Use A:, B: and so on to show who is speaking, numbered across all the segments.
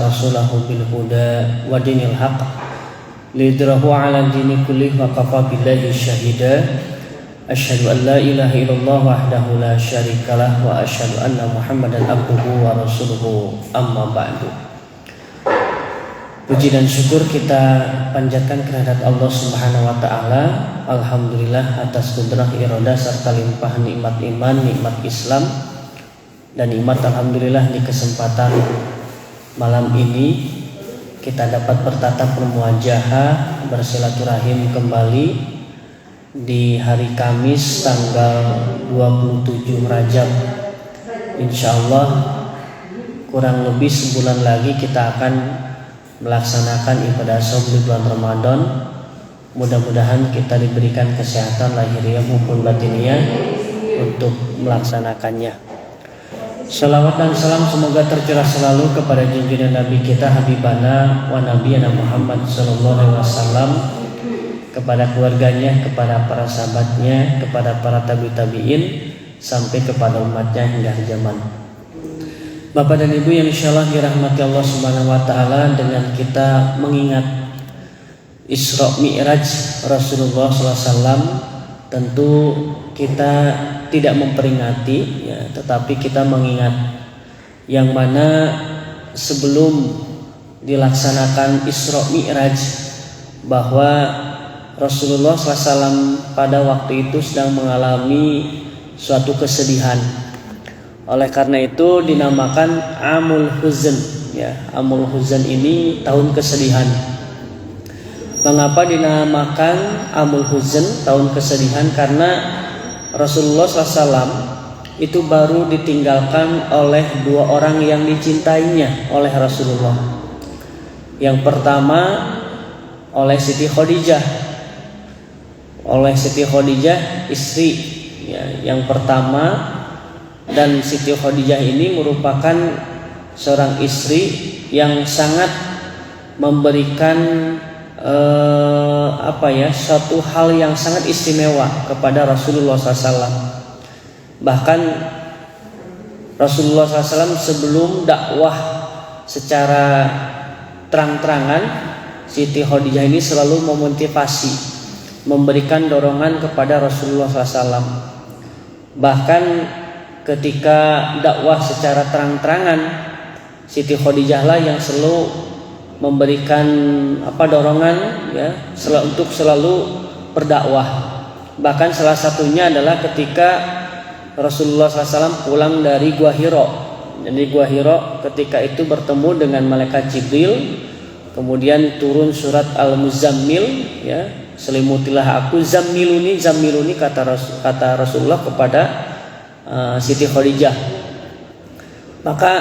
A: rasulahu bil huda wa dinil haq lidrahu ala dini kullih wa kafa billahi syahida. Asyhadu an la ilaha illallah wahdahu la syarikalah wa asyhadu anna Muhammadan abduhu wa rasuluhu, amma ba'du. Puji dan syukur kita panjatkan kehadirat Allah Subhanahu wa taala. Alhamdulillah atas kudrah iradah serta limpah nikmat iman, nikmat Islam dan nikmat alhamdulillah di kesempatan malam ini kita dapat bertatap bermuajahah, bersilaturahim kembali di hari Kamis tanggal 27 Rajab. Insyaallah kurang lebih sebulan lagi kita akan melaksanakan ibadah shaum di bulan Ramadan. Mudah-mudahan kita diberikan kesehatan lahiriah maupun batiniah untuk melaksanakannya. Salawat dan salam semoga tercurah selalu kepada junjungan Nabi kita Habibana wa Nabiyana Muhammad sallallahu alaihi wasallam, kepada keluarganya, kepada para sahabatnya, kepada para tabi'in sampai kepada umatnya hingga zaman. Bapak dan Ibu yang insyaallah dirahmati Allah Subhanahu wa taala, dengan kita mengingat Isra Mi'raj Rasulullah SAW, tentu kita tidak memperingati ya, tetapi kita mengingat yang mana sebelum dilaksanakan Isra Mi'raj bahwa Rasulullah SAW pada waktu itu sedang mengalami suatu kesedihan. Oleh karena itu dinamakan Amul Huzn ya. Amul Huzn ini tahun kesedihan. Mengapa dinamakan Amul Huzn tahun kesedihan? Karena Rasulullah SAW itu baru ditinggalkan oleh dua orang yang dicintainya oleh Rasulullah. Yang pertama oleh Siti Khadijah. Oleh Siti Khadijah istri ya, yang pertama. Dan Siti Khadijah ini merupakan seorang istri yang sangat memberikan suatu hal yang sangat istimewa kepada Rasulullah SAW. Bahkan Rasulullah SAW sebelum dakwah secara terang-terangan, Siti Khadijah ini selalu memotivasi, memberikan dorongan kepada Rasulullah SAW. Bahkan ketika dakwah secara terang-terangan, Siti Khadijah lah yang selalu memberikan dorongan ya, untuk selalu berdakwah. Bahkan salah satunya adalah ketika Rasulullah SAW pulang dari Gua Hira. Jadi Gua Hira ketika itu bertemu dengan malaikat Jibril, kemudian turun surat Al-Muzammil ya, selimutilah aku, zammiluni kata Rasulullah kepada Siti Khadijah. Maka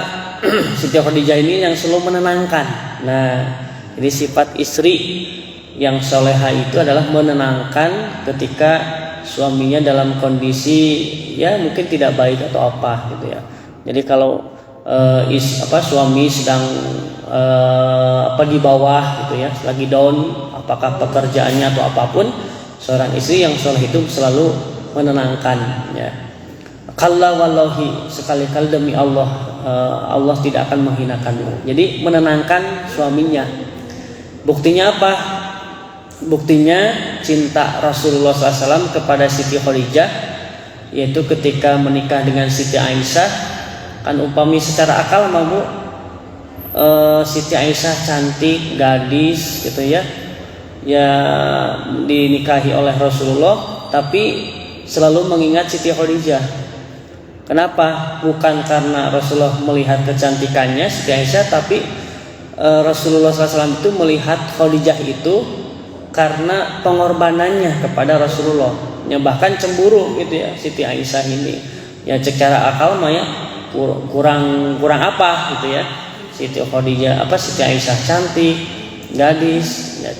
A: Siti Khadijah ini yang selalu menenangkan. Nah, jadi sifat istri yang soleha itu adalah menenangkan ketika suaminya dalam kondisi ya mungkin tidak baik atau apa gitu ya. Jadi kalau suami sedang di bawah gitu ya, lagi down, apakah pekerjaannya atau apapun, seorang istri yang soleh itu selalu menenangkan ya. Kalla wallahi, sekali-kali demi Allah, Allah tidak akan menghinakanmu. Jadi menenangkan suaminya. Buktinya apa? Buktinya cinta Rasulullah SAW kepada Siti Khadijah, yaitu ketika menikah dengan Siti Aisyah. Kan upami secara akal Bu, Siti Aisyah cantik, gadis gitu ya, ya dinikahi oleh Rasulullah, tapi selalu mengingat Siti Khadijah. Kenapa? Bukan karena Rasulullah melihat kecantikannya Siti Aisyah, tapi Rasulullah SAW itu melihat Khadijah itu karena pengorbanannya kepada Rasulullah. Ya bahkan cemburu gitu ya Siti Aisyah ini. Ya secara akal mah ya kurang apa gitu ya. Siti Khadijah Siti Aisyah cantik, gadis, ya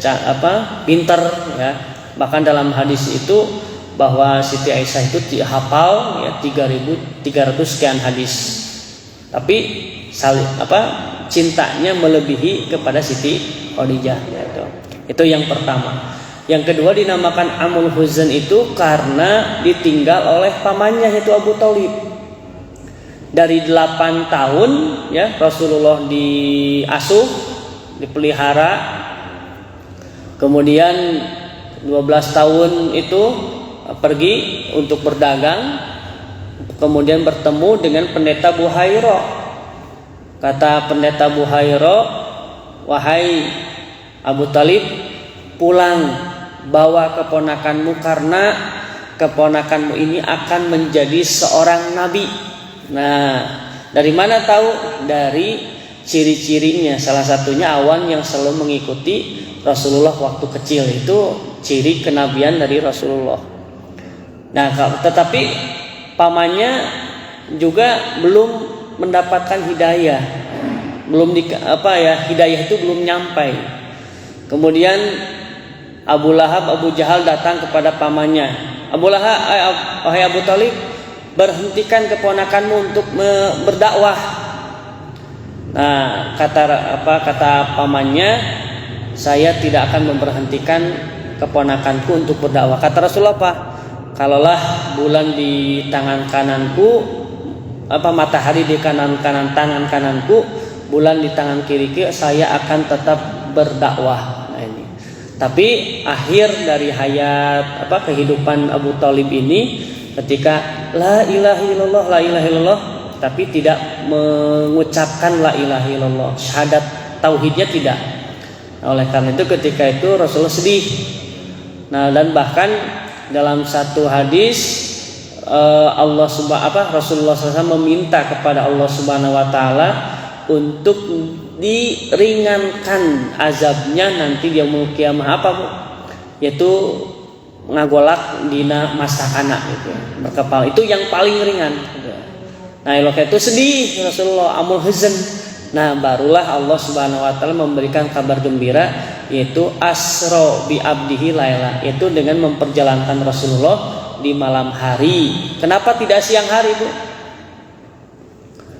A: pinter ya. Bahkan dalam hadis itu bahwa Siti Aisyah itu hafal ya 3.300 sekian hadis. Tapi cintanya melebihi kepada Siti Khadijah gitu. Itu yang pertama. Yang kedua dinamakan Amul Huzn itu karena ditinggal oleh pamannya yaitu Abu Thalib. dari 8 tahun ya Rasulullah diasuh, dipelihara. Kemudian 12 tahun itu pergi untuk berdagang. Kemudian bertemu dengan pendeta Buhaira. Kata pendeta Buhaira, "Wahai Abu Talib, pulang, bawa keponakanmu karena keponakanmu ini akan menjadi seorang nabi." Nah, dari mana tahu? Dari ciri-cirinya. Salah satunya awan yang selalu mengikuti Rasulullah waktu kecil, itu ciri kenabian dari Rasulullah. Nah, tetapi pamannya juga belum mendapatkan hidayah. Hidayah itu belum nyampai. Kemudian Abu Lahab, Abu Jahal datang kepada pamannya. Abu Lahab, wahai Abu Talib, berhentikan keponakanmu untuk berdakwah. Nah, kata pamannya, saya tidak akan memberhentikan keponakanku untuk berdakwah. Kata Rasulullah apa? Kalaulah bulan di tangan kananku, matahari di tangan kananku, bulan di tangan kiriku, saya akan tetap berdakwah. Nah, ini. Tapi akhir dari hayat kehidupan Abu Talib ini, ketika la ilaha illallah, la ilaha illallah, tapi tidak mengucapkan la ilaha illallah, syahadat tauhidnya tidak. Nah, oleh karena itu ketika itu Rasulullah sedih. Nah, dan bahkan dalam satu hadis Rasulullah SAW meminta kepada Allah Subhanahu Wa Taala untuk diringankan azabnya nanti di yaumul qiyamah, yaitu ngagolak dina masa anak itu berkepala, itu yang paling ringan. Nah, oleh itu sedih Rasulullah, amul huzn. Nah, barulah Allah Subhanahu Wa Taala memberikan kabar gembira, yaitu asra bi abdihi laila, yaitu dengan memperjalankan Rasulullah di malam hari. Kenapa tidak siang hari, Bu?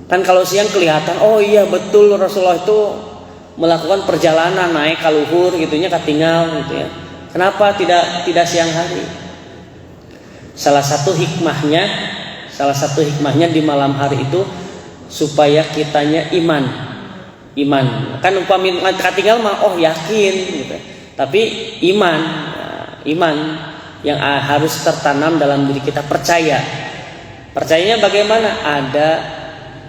A: Kan kalau siang kelihatan, oh iya betul Rasulullah itu melakukan perjalanan naik ka luhur gitunya, katinggal gitu ya. Kenapa tidak siang hari? Salah satu hikmahnya di malam hari itu supaya kitanya iman. Kan umpama katinggal mah yakin gitu. Tapi iman yang harus tertanam dalam diri kita, percaya. Percayanya bagaimana? Ada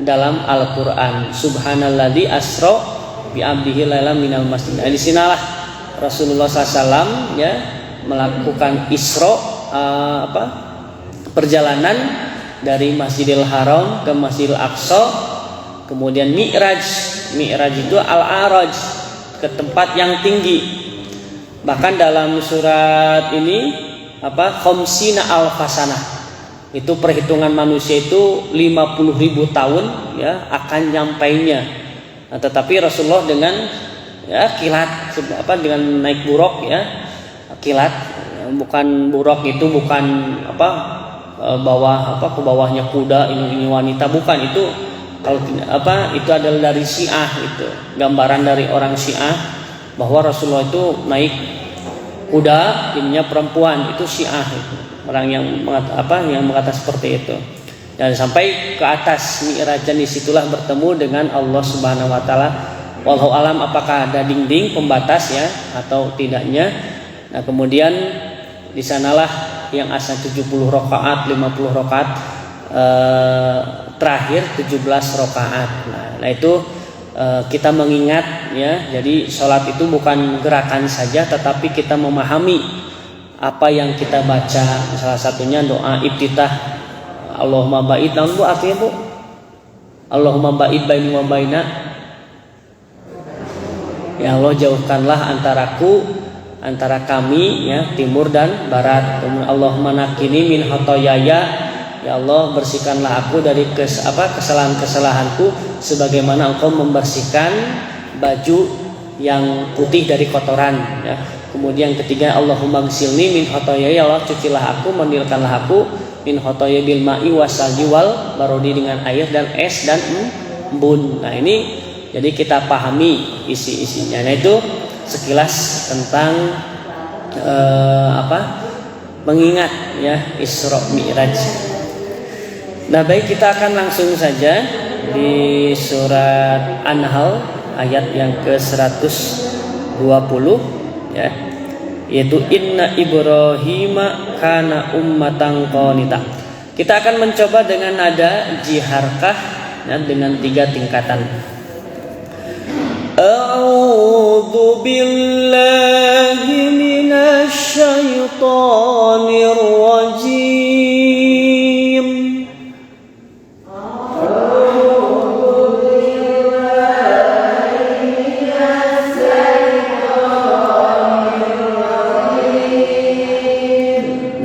A: dalam Al-Qur'an. Subhanalladzi asra bi abdihi lailan minal masjid. Nah, di sinalah Rasulullah SAW ya melakukan Isra, perjalanan dari Masjidil Haram ke Masjidil Aqsa, kemudian Mi'raj itu Al-Araj, ke tempat yang tinggi. Bahkan dalam surat ini khamsina alfasanah, itu perhitungan manusia itu 50.000 tahun ya akan nyampainya. Nah, tetapi Rasulullah dengan kilat dengan naik buruk ya, kilat, bukan buruk itu bukan ke bawahnya kuda, ini wanita, bukan. Itu kalau itu adalah dari Syiah, itu gambaran dari orang Syiah bahwa Rasulullah itu naik kuda, ininya perempuan, itu Syiah, itu orang yang mengatakan seperti itu. Dan sampai ke atas Mi'raj, dan disitulah bertemu dengan Allah Subhanahu Wa Taala. Wallahu alam apakah ada dinding pembatas ya atau tidaknya. Nah, kemudian di sanalah yang asal 70 rakaat, 50 rakaat, terakhir 17 rakaat. Nah, itu kita mengingat ya. Jadi sholat itu bukan gerakan saja, tetapi kita memahami apa yang kita baca. Salah satunya doa iftitah, Allahumma ba'id, namun Bu artinya Bu, Allahumma ba'id baini wa baina, ya Allah jauhkanlah antara kami ya timur dan barat. Kemudian Allahumma nakini min khotoyaya, ya Allah bersihkanlah aku dari kesalahan-kesalahanku sebagaimana Engkau membersihkan baju yang putih dari kotoran ya. Kemudian ketiga, Allahumma ghsilni min khotoyaya, ya Allah cucilah aku, mandikanlah aku min khotoyaya bil ma'i wasalji wal barodi, dengan air dan es dan embun. Nah, ini jadi kita pahami isi-isinya. Nah, itu sekilas tentang mengingat ya Isra Mi'raj. Nah, baik, kita akan langsung saja di surat An-Nahl ayat yang ke-120 ya. Yaitu inna Ibrahima kana ummatan qanita. Kita akan mencoba dengan nada jiharkah ya, dengan 3 tingkatan. A'udzu billahi minasy syaithanir rajim.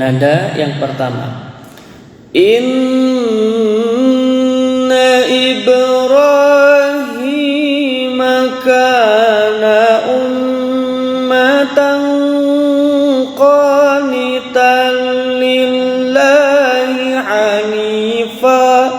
A: Nada yang pertama. Inna Ibrahim kana ummatan qanitan lillahi hanifa.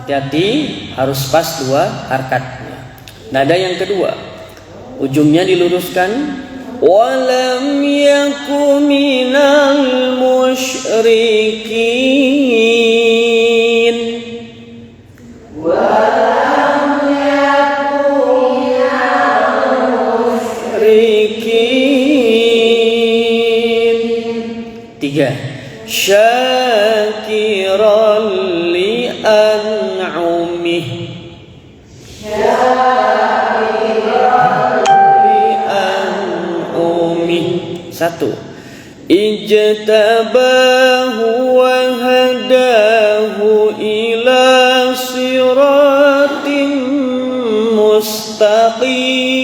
A: Hati-hati, harus pas 2 harkat. Nada yang kedua, ujungnya diluruskan. Walam yaku minal musyrikin. Walam yaku minal musyrikin. 3. Syakiran li an'umih. Syakiran li an'umih. 1. Ijtabahu wa hadahu ila siratim mustaqim.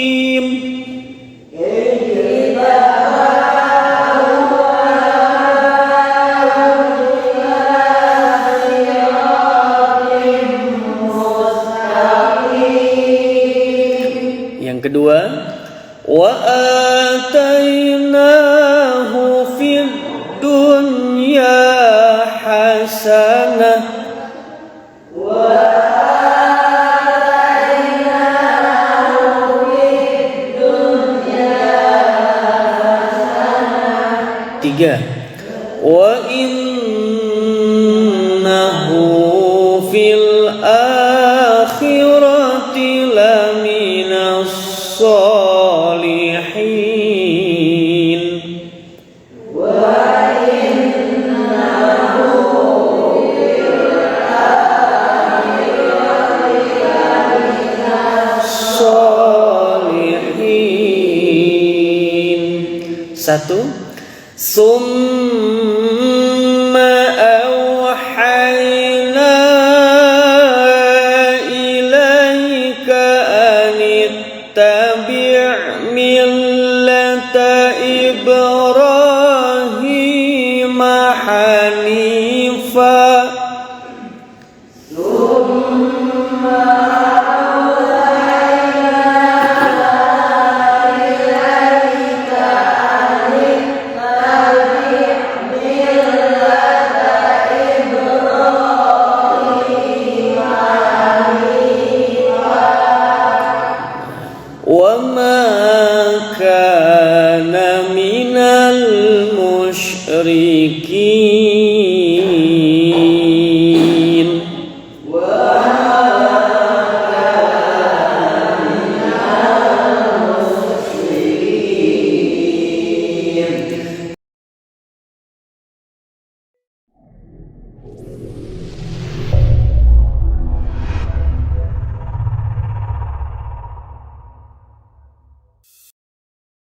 A: Kedua, wa atainahu fid dunya hasanah. Wa atainahu fid dunya hasanah. 3. Wa innahu fil akhirati laminas salihin. Wa innahu fil akhirati laminas salihin. 1. Summa awhayna ilaika anittabi' millata Ibrahim hanifa. وَمَا كَانَ مِنَ الْمُشْرِكِينَ.